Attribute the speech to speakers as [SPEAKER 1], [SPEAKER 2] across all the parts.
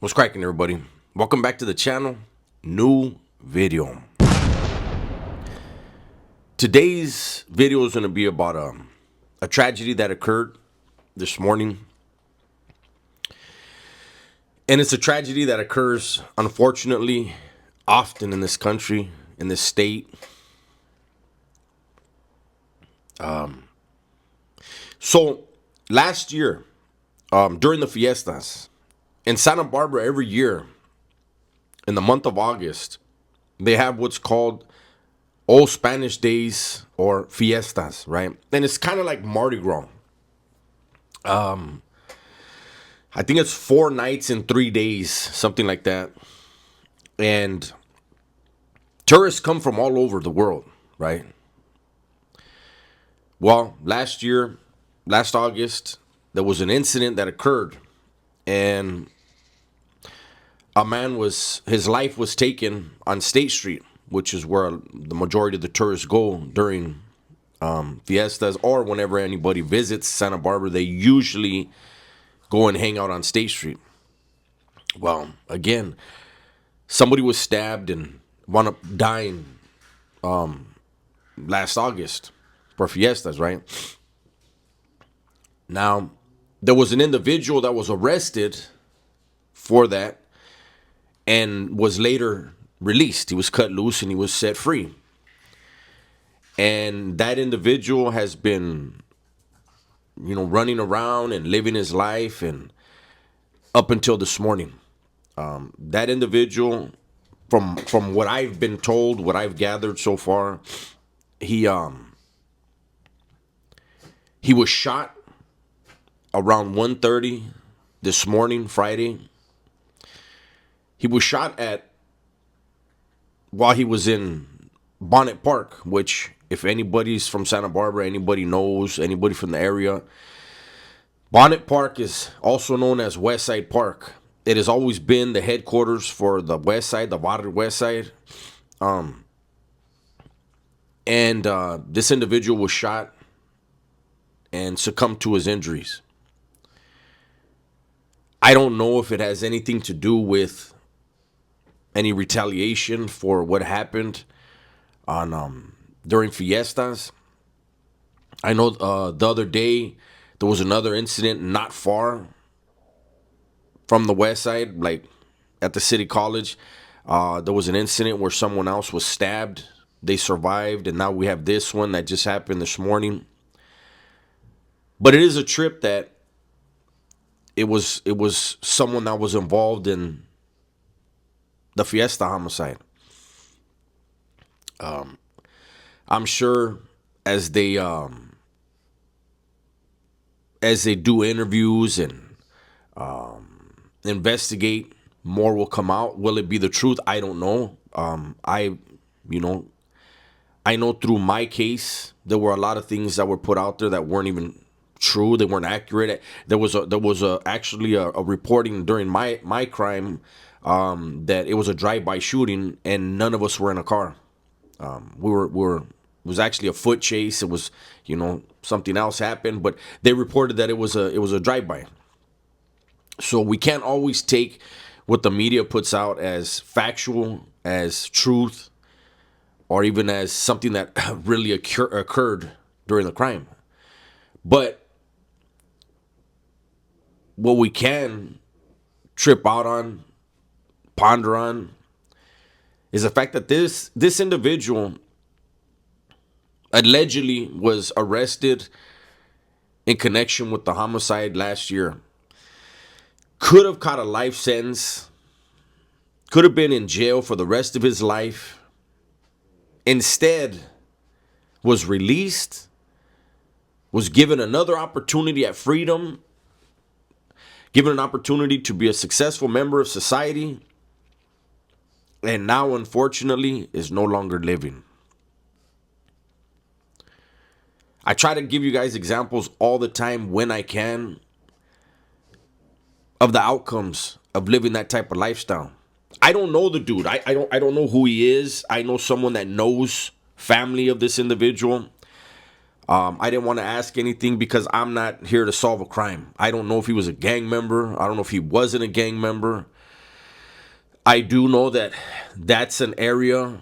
[SPEAKER 1] What's cracking, everybody? Welcome back to the channel. New video. Today's video is going to be about a tragedy that occurred this morning. And it's a tragedy that occurs, unfortunately, often in this country, in this state. So last year, during the fiestas, in Santa Barbara every year, in the month of August, they have what's called Old Spanish Days or Fiestas, right? And it's kind of like Mardi Gras. I think it's 4 nights and 3 days, something like that. And tourists come from all over the world, right? Well, last August, there was an incident that occurred, and his life was taken on State Street, which is where the majority of the tourists go during fiestas, or whenever anybody visits Santa Barbara, they usually go and hang out on State Street. Well, again, somebody was stabbed and wound up dying last August for fiestas, right? Now, there was an individual that was arrested for that and was later released. He was cut loose and he was set free. And that individual has been, running around and living his life, and up until this morning. That individual, from what I've been told, what I've gathered so far, he was shot around 1:30 this morning, Friday. He was shot while he was in Bonnet Park, which, if anybody's from Santa Barbara, anybody knows, anybody from the area, Bonnet Park is also known as West Side Park. It has always been the headquarters for the West Side, the Barrio West Side. And this individual was shot and succumbed to his injuries. I don't know if it has anything to do with any retaliation for what happened on during fiestas. I know the other day there was another incident not far from the West Side, like at the City College. There was an incident where someone else was stabbed. They survived, and now we have this one that just happened this morning. But it is a trip that it was someone that was involved in the Fiesta homicide. I'm sure as they do interviews and investigate, more will come out. Will it be the truth? I don't know. I know through my case there were a lot of things that were put out there that weren't even true. They weren't accurate. There was actually a reporting during my crime that it was a drive-by shooting and none of us were in a car. It was actually a foot chase. It was, something else happened, but they reported that it was a drive-by. So we can't always take what the media puts out as factual, as truth, or even as something that really occurred during the crime. But what we can trip out on, ponder on, is the fact that this individual allegedly was arrested in connection with the homicide last year. Could have caught a life sentence. Could have been in jail for the rest of his life. Instead, was released, was given another opportunity at freedom, given an opportunity to be a successful member of society, and now, unfortunately, is no longer living. I try to give you guys examples all the time when I can of the outcomes of living that type of lifestyle. I don't know the dude. I don't know who he is. I know someone that knows family of this individual. I didn't want to ask anything because I'm not here to solve a crime. I don't know if he was a gang member. I don't know if he wasn't a gang member. I do know that that's an area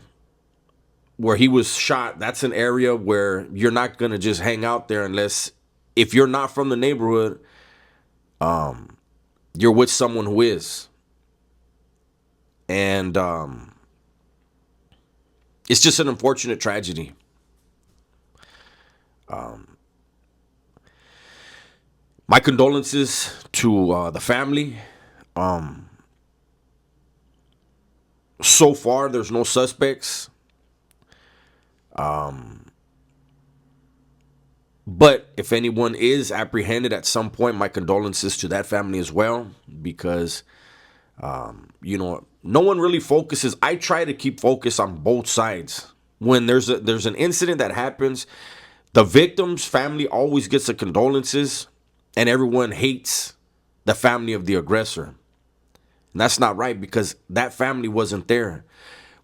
[SPEAKER 1] where he was shot. That's an area where you're not going to just hang out there unless, if you're not from the neighborhood, you're with someone who is. And it's just an unfortunate tragedy. My condolences to the family. So far, there's no suspects. But if anyone is apprehended at some point, my condolences to that family as well, because, no one really focuses. I try to keep focus on both sides. When there's an incident that happens, the victim's family always gets the condolences, and everyone hates the family of the aggressor. And that's not right, because that family wasn't there.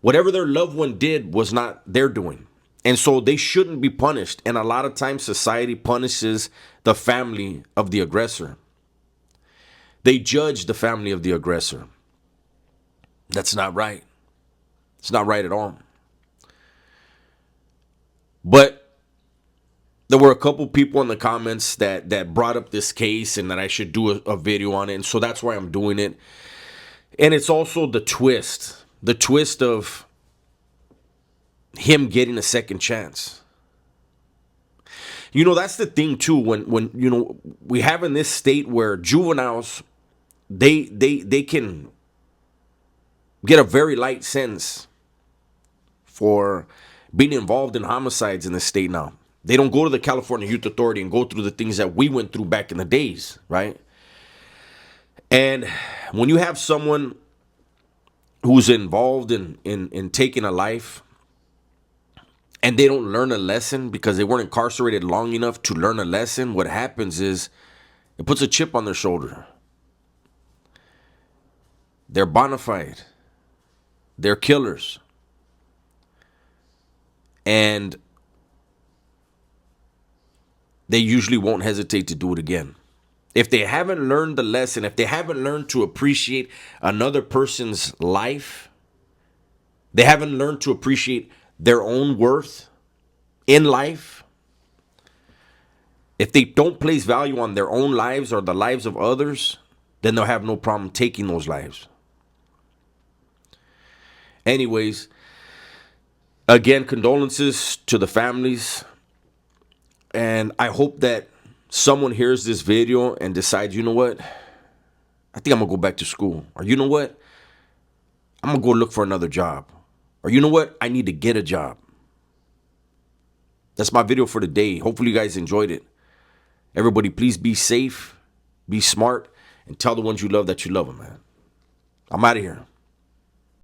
[SPEAKER 1] Whatever their loved one did was not their doing. And so they shouldn't be punished. And a lot of times society punishes the family of the aggressor. They judge the family of the aggressor. That's not right. It's not right at all. But there were a couple people in the comments that brought up this case and that I should do a video on it. And so that's why I'm doing it. And it's also the twist of him getting a second chance. That's the thing too, when we have in this state where juveniles, they can get a very light sentence for being involved in homicides in the state now. They don't go to the California Youth Authority and go through the things that we went through back in the days, right? And when you have someone who's involved in taking a life, and they don't learn a lesson because they weren't incarcerated long enough to learn a lesson, what happens is it puts a chip on their shoulder. They're bona fide. They're killers. And they usually won't hesitate to do it again. If they haven't learned the lesson, if they haven't learned to appreciate another person's life, they haven't learned to appreciate their own worth in life, if they don't place value on their own lives or the lives of others, then they'll have no problem taking those lives. Anyways, again, condolences to the families. And I hope that someone hears this video and decides, you know what? I think I'm going to go back to school. Or you know what? I'm going to go look for another job. Or you know what? I need to get a job. That's my video for today. Hopefully you guys enjoyed it. Everybody, please be safe, be smart, and tell the ones you love that you love them, man. I'm out of here.